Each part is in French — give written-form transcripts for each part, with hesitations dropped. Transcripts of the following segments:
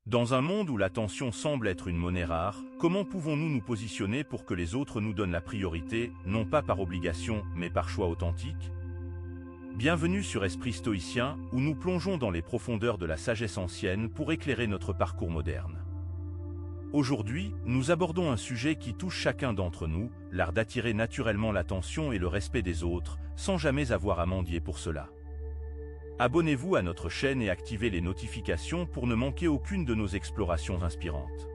Dans un monde où l'attention semble être une monnaie rare, comment pouvons-nous nous positionner pour que les autres nous donnent la priorité, non pas par obligation, mais par choix authentique? Bienvenue sur Esprit Stoïcien, où nous plongeons dans les profondeurs de la sagesse ancienne pour éclairer notre parcours moderne. Aujourd'hui, nous abordons un sujet qui touche chacun d'entre nous, l'art d'attirer naturellement l'attention et le respect des autres, sans jamais avoir à mendier pour cela. Abonnez-vous à notre chaîne et activez les notifications pour ne manquer aucune de nos explorations inspirantes.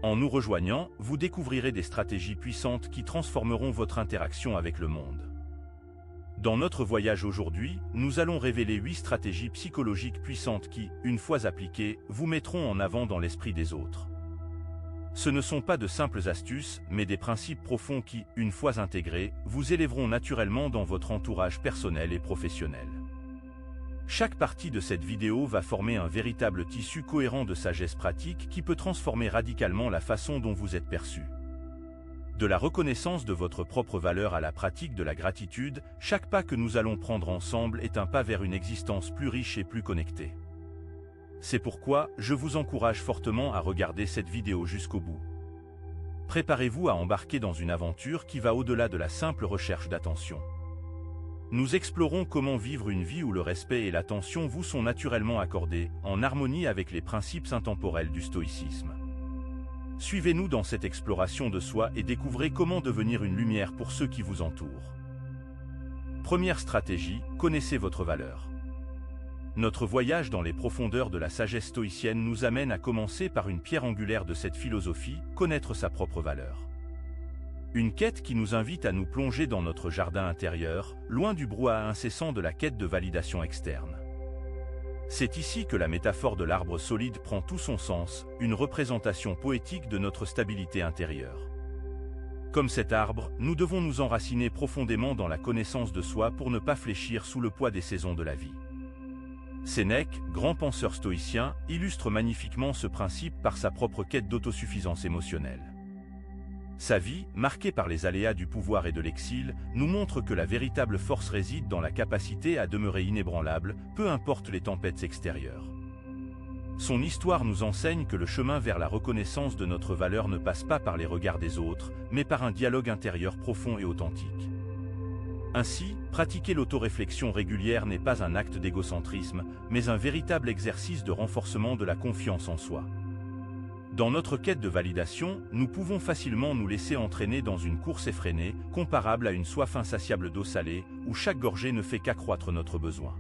En nous rejoignant, vous découvrirez des stratégies puissantes qui transformeront votre interaction avec le monde. Dans notre voyage aujourd'hui, nous allons révéler 8 stratégies psychologiques puissantes qui, une fois appliquées, vous mettront en avant dans l'esprit des autres. Ce ne sont pas de simples astuces, mais des principes profonds qui, une fois intégrés, vous élèveront naturellement dans votre entourage personnel et professionnel. Chaque partie de cette vidéo va former un véritable tissu cohérent de sagesse pratique qui peut transformer radicalement la façon dont vous êtes perçu. De la reconnaissance de votre propre valeur à la pratique de la gratitude, chaque pas que nous allons prendre ensemble est un pas vers une existence plus riche et plus connectée. C'est pourquoi je vous encourage fortement à regarder cette vidéo jusqu'au bout. Préparez-vous à embarquer dans une aventure qui va au-delà de la simple recherche d'attention. Nous explorons comment vivre une vie où le respect et l'attention vous sont naturellement accordés, en harmonie avec les principes intemporels du stoïcisme. Suivez-nous dans cette exploration de soi et découvrez comment devenir une lumière pour ceux qui vous entourent. Première stratégie, connaissez votre valeur. Notre voyage dans les profondeurs de la sagesse stoïcienne nous amène à commencer par une pierre angulaire de cette philosophie, connaître sa propre valeur. Une quête qui nous invite à nous plonger dans notre jardin intérieur, loin du brouhaha incessant de la quête de validation externe. C'est ici que la métaphore de l'arbre solide prend tout son sens, une représentation poétique de notre stabilité intérieure. Comme cet arbre, nous devons nous enraciner profondément dans la connaissance de soi pour ne pas fléchir sous le poids des saisons de la vie. Sénèque, grand penseur stoïcien, illustre magnifiquement ce principe par sa propre quête d'autosuffisance émotionnelle. Sa vie, marquée par les aléas du pouvoir et de l'exil, nous montre que la véritable force réside dans la capacité à demeurer inébranlable, peu importe les tempêtes extérieures. Son histoire nous enseigne que le chemin vers la reconnaissance de notre valeur ne passe pas par les regards des autres, mais par un dialogue intérieur profond et authentique. Ainsi, pratiquer l'autoréflexion régulière n'est pas un acte d'égocentrisme, mais un véritable exercice de renforcement de la confiance en soi. Dans notre quête de validation, nous pouvons facilement nous laisser entraîner dans une course effrénée, comparable à une soif insatiable d'eau salée, où chaque gorgée ne fait qu'accroître notre besoin.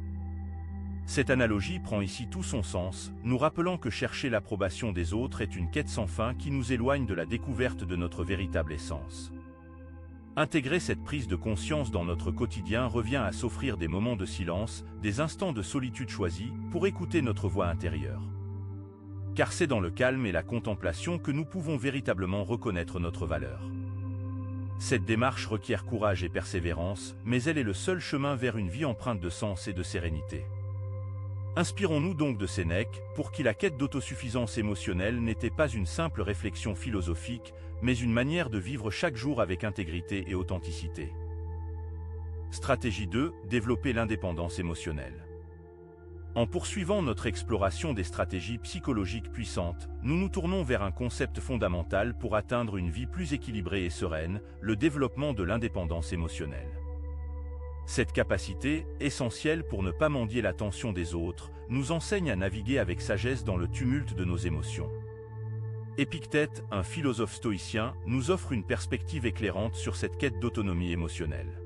Cette analogie prend ici tout son sens, nous rappelant que chercher l'approbation des autres est une quête sans fin qui nous éloigne de la découverte de notre véritable essence. Intégrer cette prise de conscience dans notre quotidien revient à s'offrir des moments de silence, des instants de solitude choisis, pour écouter notre voix intérieure. Car c'est dans le calme et la contemplation que nous pouvons véritablement reconnaître notre valeur. Cette démarche requiert courage et persévérance, mais elle est le seul chemin vers une vie empreinte de sens et de sérénité. Inspirons-nous donc de Sénèque, pour qui la quête d'autosuffisance émotionnelle n'était pas une simple réflexion philosophique, mais une manière de vivre chaque jour avec intégrité et authenticité. Stratégie 2, développer l'indépendance émotionnelle. En poursuivant notre exploration des stratégies psychologiques puissantes, nous nous tournons vers un concept fondamental pour atteindre une vie plus équilibrée et sereine, le développement de l'indépendance émotionnelle. Cette capacité, essentielle pour ne pas mendier l'attention des autres, nous enseigne à naviguer avec sagesse dans le tumulte de nos émotions. Épictète, un philosophe stoïcien, nous offre une perspective éclairante sur cette quête d'autonomie émotionnelle.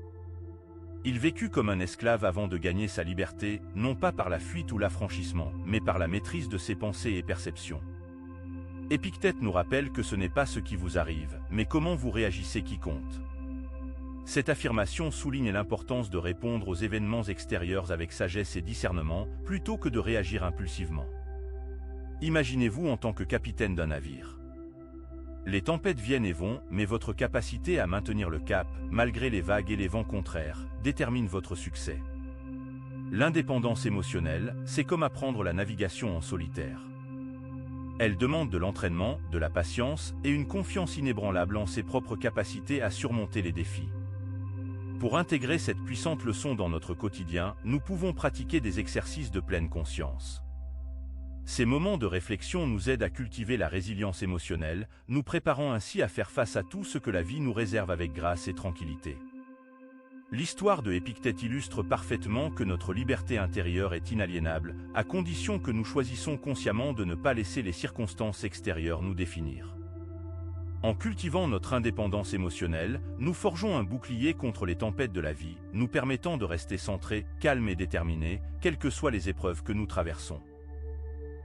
Il vécut comme un esclave avant de gagner sa liberté, non pas par la fuite ou l'affranchissement, mais par la maîtrise de ses pensées et perceptions. Épictète nous rappelle que ce n'est pas ce qui vous arrive, mais comment vous réagissez qui compte. Cette affirmation souligne l'importance de répondre aux événements extérieurs avec sagesse et discernement, plutôt que de réagir impulsivement. Imaginez-vous en tant que capitaine d'un navire. Les tempêtes viennent et vont, mais votre capacité à maintenir le cap, malgré les vagues et les vents contraires, détermine votre succès. L'indépendance émotionnelle, c'est comme apprendre la navigation en solitaire. Elle demande de l'entraînement, de la patience et une confiance inébranlable en ses propres capacités à surmonter les défis. Pour intégrer cette puissante leçon dans notre quotidien, nous pouvons pratiquer des exercices de pleine conscience. Ces moments de réflexion nous aident à cultiver la résilience émotionnelle, nous préparant ainsi à faire face à tout ce que la vie nous réserve avec grâce et tranquillité. L'histoire de Épictète illustre parfaitement que notre liberté intérieure est inaliénable, à condition que nous choisissons consciemment de ne pas laisser les circonstances extérieures nous définir. En cultivant notre indépendance émotionnelle, nous forgeons un bouclier contre les tempêtes de la vie, nous permettant de rester centrés, calmes et déterminés, quelles que soient les épreuves que nous traversons.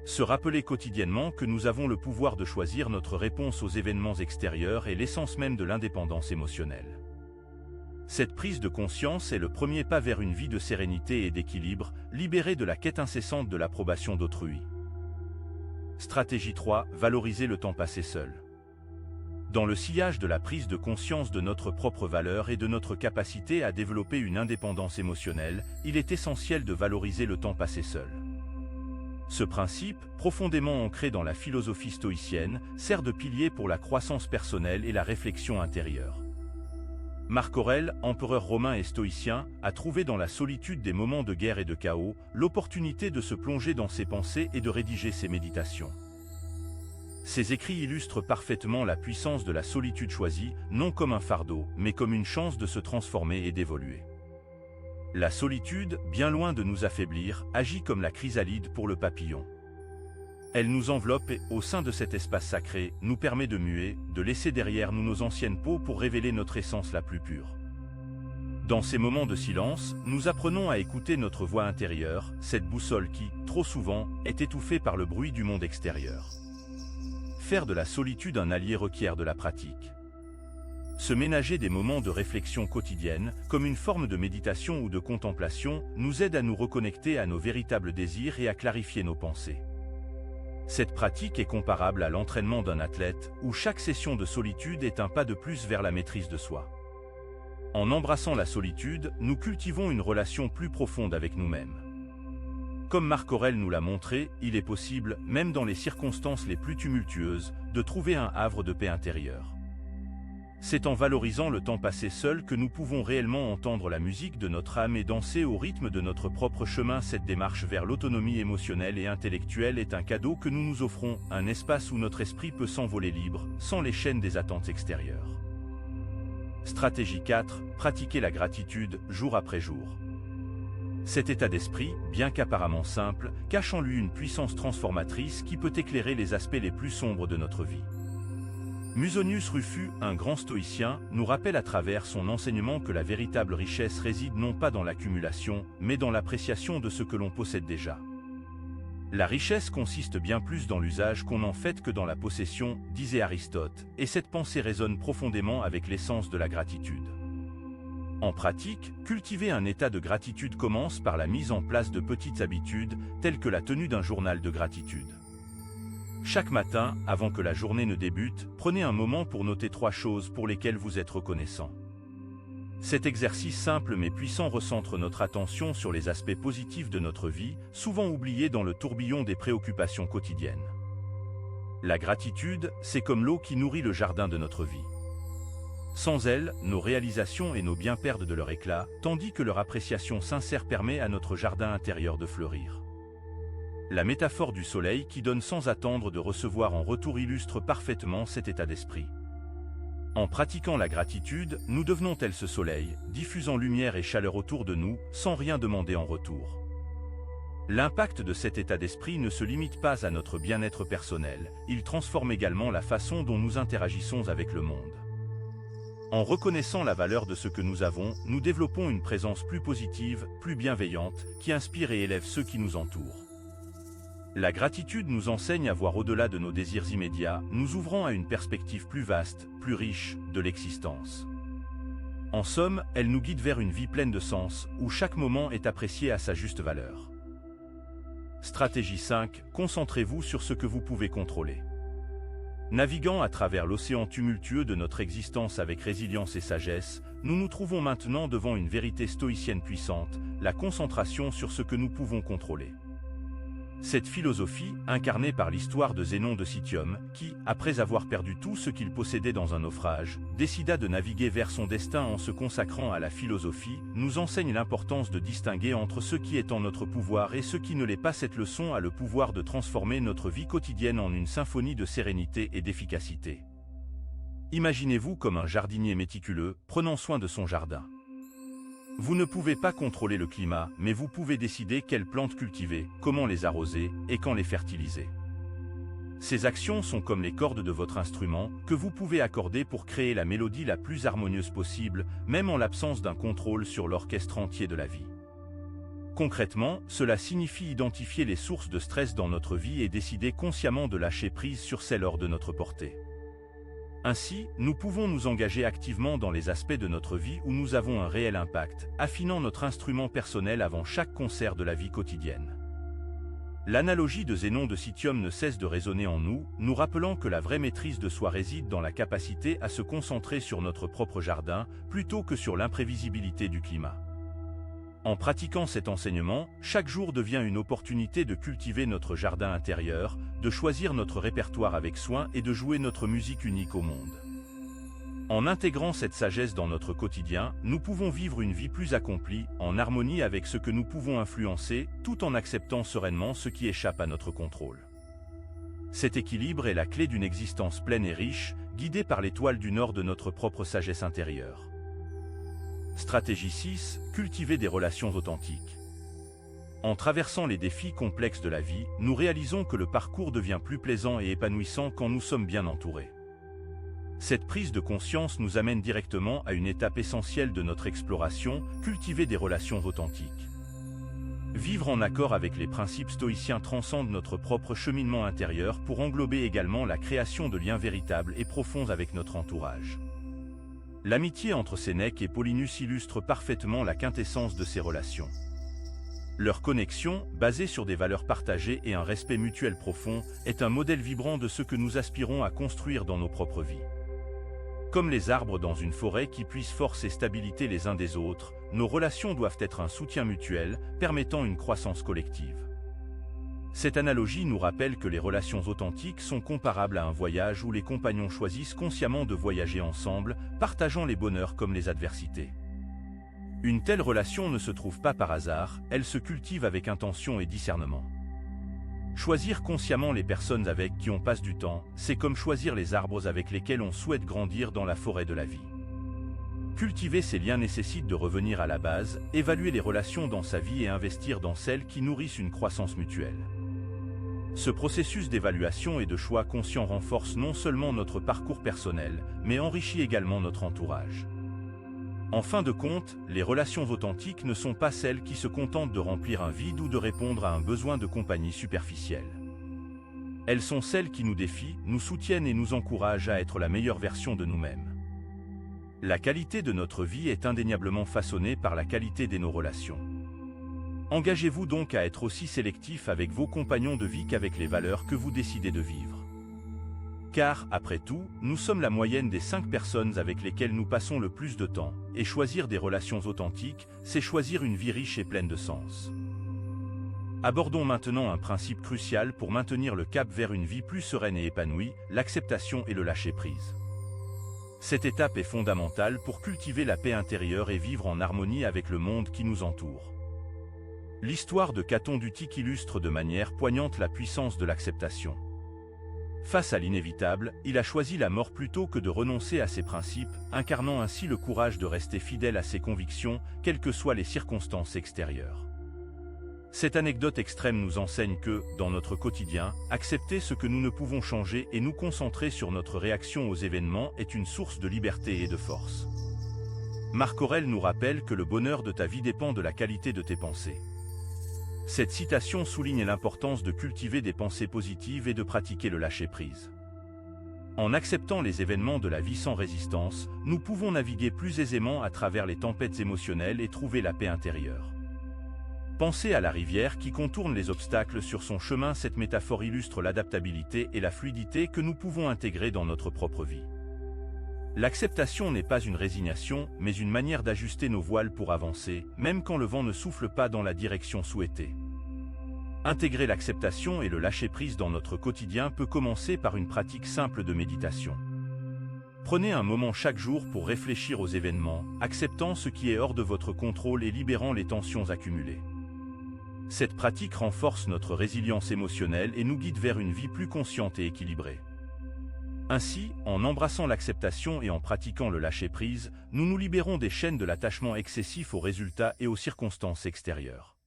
Se rappeler quotidiennement que nous avons le pouvoir de choisir notre réponse aux événements extérieurs est l'essence même de l'indépendance émotionnelle. Cette prise de conscience est le premier pas vers une vie de sérénité et d'équilibre, libérée de la quête incessante de l'approbation d'autrui. Stratégie 3. Valoriser le temps passé seul. Dans le sillage de la prise de conscience de notre propre valeur et de notre capacité à développer une indépendance émotionnelle, il est essentiel de valoriser le temps passé seul. Ce principe, profondément ancré dans la philosophie stoïcienne, sert de pilier pour la croissance personnelle et la réflexion intérieure. Marc Aurèle, empereur romain et stoïcien, a trouvé dans la solitude des moments de guerre et de chaos, l'opportunité de se plonger dans ses pensées et de rédiger ses méditations. Ses écrits illustrent parfaitement la puissance de la solitude choisie, non comme un fardeau, mais comme une chance de se transformer et d'évoluer. La solitude, bien loin de nous affaiblir, agit comme la chrysalide pour le papillon. Elle nous enveloppe et, au sein de cet espace sacré, nous permet de muer, de laisser derrière nous nos anciennes peaux pour révéler notre essence la plus pure. Dans ces moments de silence, nous apprenons à écouter notre voix intérieure, cette boussole qui, trop souvent, est étouffée par le bruit du monde extérieur. Faire de la solitude un allié requiert de la pratique. Se ménager des moments de réflexion quotidienne, comme une forme de méditation ou de contemplation, nous aide à nous reconnecter à nos véritables désirs et à clarifier nos pensées. Cette pratique est comparable à l'entraînement d'un athlète, où chaque session de solitude est un pas de plus vers la maîtrise de soi. En embrassant la solitude, nous cultivons une relation plus profonde avec nous-mêmes. Comme Marc Aurèle nous l'a montré, il est possible, même dans les circonstances les plus tumultueuses, de trouver un havre de paix intérieure. C'est en valorisant le temps passé seul que nous pouvons réellement entendre la musique de notre âme et danser au rythme de notre propre chemin. Cette démarche vers l'autonomie émotionnelle et intellectuelle est un cadeau que nous nous offrons, un espace où notre esprit peut s'envoler libre, sans les chaînes des attentes extérieures. Stratégie 4. Pratiquer la gratitude, jour après jour. Cet état d'esprit, bien qu'apparemment simple, cache en lui une puissance transformatrice qui peut éclairer les aspects les plus sombres de notre vie. Musonius Rufus, un grand stoïcien, nous rappelle à travers son enseignement que la véritable richesse réside non pas dans l'accumulation, mais dans l'appréciation de ce que l'on possède déjà. La richesse consiste bien plus dans l'usage qu'on en fait que dans la possession, disait Aristote, et cette pensée résonne profondément avec l'essence de la gratitude. En pratique, cultiver un état de gratitude commence par la mise en place de petites habitudes, telles que la tenue d'un journal de gratitude. Chaque matin, avant que la journée ne débute, prenez un moment pour noter 3 choses pour lesquelles vous êtes reconnaissant. Cet exercice simple mais puissant recentre notre attention sur les aspects positifs de notre vie, souvent oubliés dans le tourbillon des préoccupations quotidiennes. La gratitude, c'est comme l'eau qui nourrit le jardin de notre vie. Sans elle, nos réalisations et nos biens perdent de leur éclat, tandis que leur appréciation sincère permet à notre jardin intérieur de fleurir. La métaphore du soleil qui donne sans attendre de recevoir en retour illustre parfaitement cet état d'esprit. En pratiquant la gratitude, nous devenons tel ce soleil, diffusant lumière et chaleur autour de nous, sans rien demander en retour. L'impact de cet état d'esprit ne se limite pas à notre bien-être personnel, il transforme également la façon dont nous interagissons avec le monde. En reconnaissant la valeur de ce que nous avons, nous développons une présence plus positive, plus bienveillante, qui inspire et élève ceux qui nous entourent. La gratitude nous enseigne à voir au-delà de nos désirs immédiats, nous ouvrant à une perspective plus vaste, plus riche, de l'existence. En somme, elle nous guide vers une vie pleine de sens, où chaque moment est apprécié à sa juste valeur. Stratégie 5. Concentrez-vous sur ce que vous pouvez contrôler. Naviguant à travers l'océan tumultueux de notre existence avec résilience et sagesse, nous nous trouvons maintenant devant une vérité stoïcienne puissante, la concentration sur ce que nous pouvons contrôler. Cette philosophie, incarnée par l'histoire de Zénon de Citium, qui, après avoir perdu tout ce qu'il possédait dans un naufrage, décida de naviguer vers son destin en se consacrant à la philosophie, nous enseigne l'importance de distinguer entre ce qui est en notre pouvoir et ce qui ne l'est pas. Cette leçon a le pouvoir de transformer notre vie quotidienne en une symphonie de sérénité et d'efficacité. Imaginez-vous comme un jardinier méticuleux, prenant soin de son jardin. Vous ne pouvez pas contrôler le climat, mais vous pouvez décider quelles plantes cultiver, comment les arroser et quand les fertiliser. Ces actions sont comme les cordes de votre instrument, que vous pouvez accorder pour créer la mélodie la plus harmonieuse possible, même en l'absence d'un contrôle sur l'orchestre entier de la vie. Concrètement, cela signifie identifier les sources de stress dans notre vie et décider consciemment de lâcher prise sur celles hors de notre portée. Ainsi, nous pouvons nous engager activement dans les aspects de notre vie où nous avons un réel impact, affinant notre instrument personnel avant chaque concert de la vie quotidienne. L'analogie de Zénon de Citium ne cesse de résonner en nous, nous rappelant que la vraie maîtrise de soi réside dans la capacité à se concentrer sur notre propre jardin, plutôt que sur l'imprévisibilité du climat. En pratiquant cet enseignement, chaque jour devient une opportunité de cultiver notre jardin intérieur, de choisir notre répertoire avec soin et de jouer notre musique unique au monde. En intégrant cette sagesse dans notre quotidien, nous pouvons vivre une vie plus accomplie, en harmonie avec ce que nous pouvons influencer, tout en acceptant sereinement ce qui échappe à notre contrôle. Cet équilibre est la clé d'une existence pleine et riche, guidée par l'étoile du nord de notre propre sagesse intérieure. Stratégie 6. Cultiver des relations authentiques. En traversant les défis complexes de la vie, nous réalisons que le parcours devient plus plaisant et épanouissant quand nous sommes bien entourés. Cette prise de conscience nous amène directement à une étape essentielle de notre exploration, cultiver des relations authentiques. Vivre en accord avec les principes stoïciens transcende notre propre cheminement intérieur pour englober également la création de liens véritables et profonds avec notre entourage. L'amitié entre Sénèque et Paulinus illustre parfaitement la quintessence de ces relations. Leur connexion, basée sur des valeurs partagées et un respect mutuel profond, est un modèle vibrant de ce que nous aspirons à construire dans nos propres vies. Comme les arbres dans une forêt qui puisent force et stabilité les uns des autres, nos relations doivent être un soutien mutuel, permettant une croissance collective. Cette analogie nous rappelle que les relations authentiques sont comparables à un voyage où les compagnons choisissent consciemment de voyager ensemble, partageant les bonheurs comme les adversités. Une telle relation ne se trouve pas par hasard, elle se cultive avec intention et discernement. Choisir consciemment les personnes avec qui on passe du temps, c'est comme choisir les arbres avec lesquels on souhaite grandir dans la forêt de la vie. Cultiver ces liens nécessite de revenir à la base, évaluer les relations dans sa vie et investir dans celles qui nourrissent une croissance mutuelle. Ce processus d'évaluation et de choix conscient renforce non seulement notre parcours personnel, mais enrichit également notre entourage. En fin de compte, les relations authentiques ne sont pas celles qui se contentent de remplir un vide ou de répondre à un besoin de compagnie superficielle. Elles sont celles qui nous défient, nous soutiennent et nous encouragent à être la meilleure version de nous-mêmes. La qualité de notre vie est indéniablement façonnée par la qualité de nos relations. Engagez-vous donc à être aussi sélectif avec vos compagnons de vie qu'avec les valeurs que vous décidez de vivre. Car, après tout, nous sommes la moyenne des 5 personnes avec lesquelles nous passons le plus de temps, et choisir des relations authentiques, c'est choisir une vie riche et pleine de sens. Abordons maintenant un principe crucial pour maintenir le cap vers une vie plus sereine et épanouie, l'acceptation et le lâcher-prise. Cette étape est fondamentale pour cultiver la paix intérieure et vivre en harmonie avec le monde qui nous entoure. L'histoire de Caton d'Utique illustre de manière poignante la puissance de l'acceptation. Face à l'inévitable, il a choisi la mort plutôt que de renoncer à ses principes, incarnant ainsi le courage de rester fidèle à ses convictions, quelles que soient les circonstances extérieures. Cette anecdote extrême nous enseigne que, dans notre quotidien, accepter ce que nous ne pouvons changer et nous concentrer sur notre réaction aux événements est une source de liberté et de force. Marc Aurèle nous rappelle que le bonheur de ta vie dépend de la qualité de tes pensées. Cette citation souligne l'importance de cultiver des pensées positives et de pratiquer le lâcher-prise. En acceptant les événements de la vie sans résistance, nous pouvons naviguer plus aisément à travers les tempêtes émotionnelles et trouver la paix intérieure. Pensez à la rivière qui contourne les obstacles sur son chemin. Cette métaphore illustre l'adaptabilité et la fluidité que nous pouvons intégrer dans notre propre vie. L'acceptation n'est pas une résignation, mais une manière d'ajuster nos voiles pour avancer, même quand le vent ne souffle pas dans la direction souhaitée. Intégrer l'acceptation et le lâcher-prise dans notre quotidien peut commencer par une pratique simple de méditation. Prenez un moment chaque jour pour réfléchir aux événements, acceptant ce qui est hors de votre contrôle et libérant les tensions accumulées. Cette pratique renforce notre résilience émotionnelle et nous guide vers une vie plus consciente et équilibrée. Ainsi, en embrassant l'acceptation et en pratiquant le lâcher-prise, nous nous libérons des chaînes de l'attachement excessif aux résultats et aux circonstances extérieures.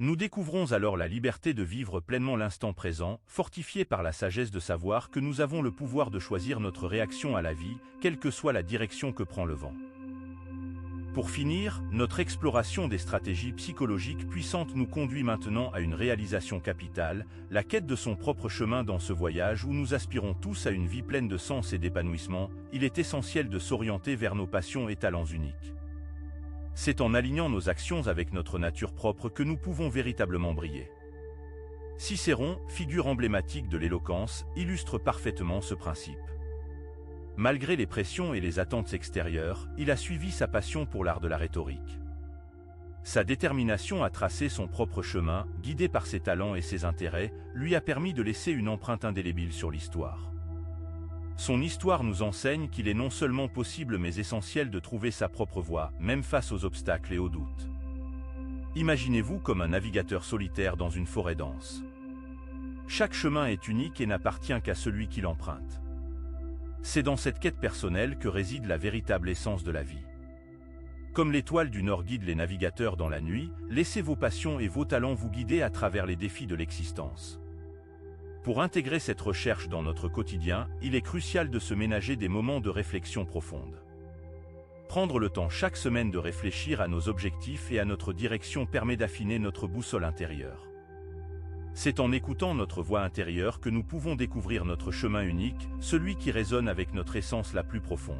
Nous découvrons alors la liberté de vivre pleinement l'instant présent, fortifiés par la sagesse de savoir que nous avons le pouvoir de choisir notre réaction à la vie, quelle que soit la direction que prend le vent. Pour finir, notre exploration des stratégies psychologiques puissantes nous conduit maintenant à une réalisation capitale, la quête de son propre chemin dans ce voyage où nous aspirons tous à une vie pleine de sens et d'épanouissement. Il est essentiel de s'orienter vers nos passions et talents uniques. C'est en alignant nos actions avec notre nature propre que nous pouvons véritablement briller. Cicéron, figure emblématique de l'éloquence, illustre parfaitement ce principe. Malgré les pressions et les attentes extérieures, il a suivi sa passion pour l'art de la rhétorique. Sa détermination à tracer son propre chemin, guidé par ses talents et ses intérêts, lui a permis de laisser une empreinte indélébile sur l'histoire. Son histoire nous enseigne qu'il est non seulement possible mais essentiel de trouver sa propre voie, même face aux obstacles et aux doutes. Imaginez-vous comme un navigateur solitaire dans une forêt dense. Chaque chemin est unique et n'appartient qu'à celui qui l'emprunte. C'est dans cette quête personnelle que réside la véritable essence de la vie. Comme l'étoile du Nord guide les navigateurs dans la nuit, laissez vos passions et vos talents vous guider à travers les défis de l'existence. Pour intégrer cette recherche dans notre quotidien, il est crucial de se ménager des moments de réflexion profonde. Prendre le temps chaque semaine de réfléchir à nos objectifs et à notre direction permet d'affiner notre boussole intérieure. C'est en écoutant notre voix intérieure que nous pouvons découvrir notre chemin unique, celui qui résonne avec notre essence la plus profonde.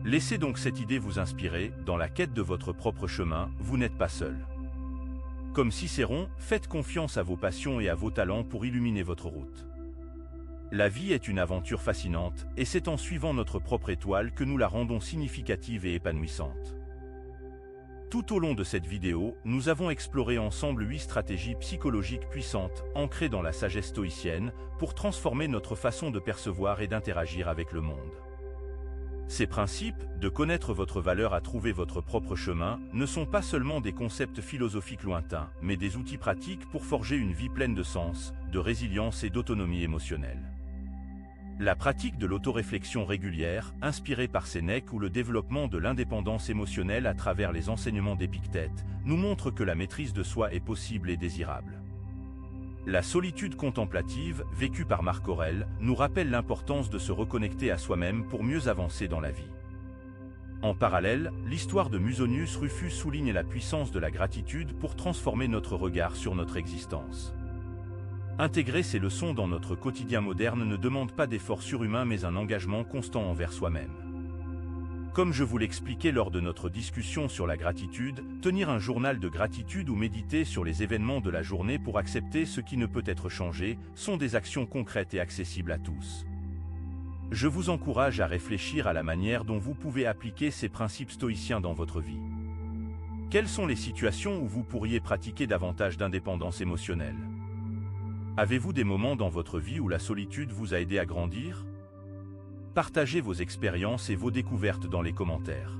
Laissez donc cette idée vous inspirer, dans la quête de votre propre chemin, vous n'êtes pas seul. Comme Cicéron, faites confiance à vos passions et à vos talents pour illuminer votre route. La vie est une aventure fascinante, et c'est en suivant notre propre étoile que nous la rendons significative et épanouissante. Tout au long de cette vidéo, nous avons exploré ensemble 8 stratégies psychologiques puissantes, ancrées dans la sagesse stoïcienne, pour transformer notre façon de percevoir et d'interagir avec le monde. Ces principes, de connaître votre valeur à trouver votre propre chemin, ne sont pas seulement des concepts philosophiques lointains, mais des outils pratiques pour forger une vie pleine de sens, de résilience et d'autonomie émotionnelle. La pratique de l'autoréflexion régulière, inspirée par Sénèque ou le développement de l'indépendance émotionnelle à travers les enseignements d'Épictète, nous montre que la maîtrise de soi est possible et désirable. La solitude contemplative, vécue par Marc Aurèle, nous rappelle l'importance de se reconnecter à soi-même pour mieux avancer dans la vie. En parallèle, l'histoire de Musonius Rufus souligne la puissance de la gratitude pour transformer notre regard sur notre existence. Intégrer ces leçons dans notre quotidien moderne ne demande pas d'efforts surhumains mais un engagement constant envers soi-même. Comme je vous l'expliquais lors de notre discussion sur la gratitude, tenir un journal de gratitude ou méditer sur les événements de la journée pour accepter ce qui ne peut être changé, sont des actions concrètes et accessibles à tous. Je vous encourage à réfléchir à la manière dont vous pouvez appliquer ces principes stoïciens dans votre vie. Quelles sont les situations où vous pourriez pratiquer davantage d'indépendance émotionnelle ? Avez-vous des moments dans votre vie où la solitude vous a aidé à grandir ? Partagez vos expériences et vos découvertes dans les commentaires.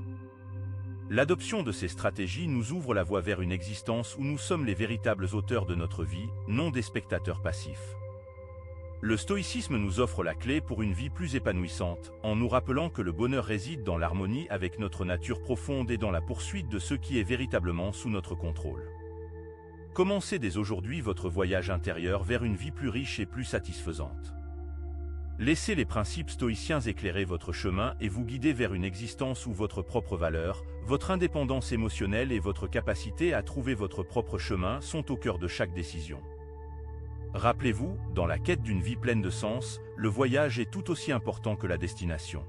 L'adoption de ces stratégies nous ouvre la voie vers une existence où nous sommes les véritables auteurs de notre vie, non des spectateurs passifs. Le stoïcisme nous offre la clé pour une vie plus épanouissante, en nous rappelant que le bonheur réside dans l'harmonie avec notre nature profonde et dans la poursuite de ce qui est véritablement sous notre contrôle. Commencez dès aujourd'hui votre voyage intérieur vers une vie plus riche et plus satisfaisante. Laissez les principes stoïciens éclairer votre chemin et vous guider vers une existence où votre propre valeur, votre indépendance émotionnelle et votre capacité à trouver votre propre chemin sont au cœur de chaque décision. Rappelez-vous, dans la quête d'une vie pleine de sens, le voyage est tout aussi important que la destination.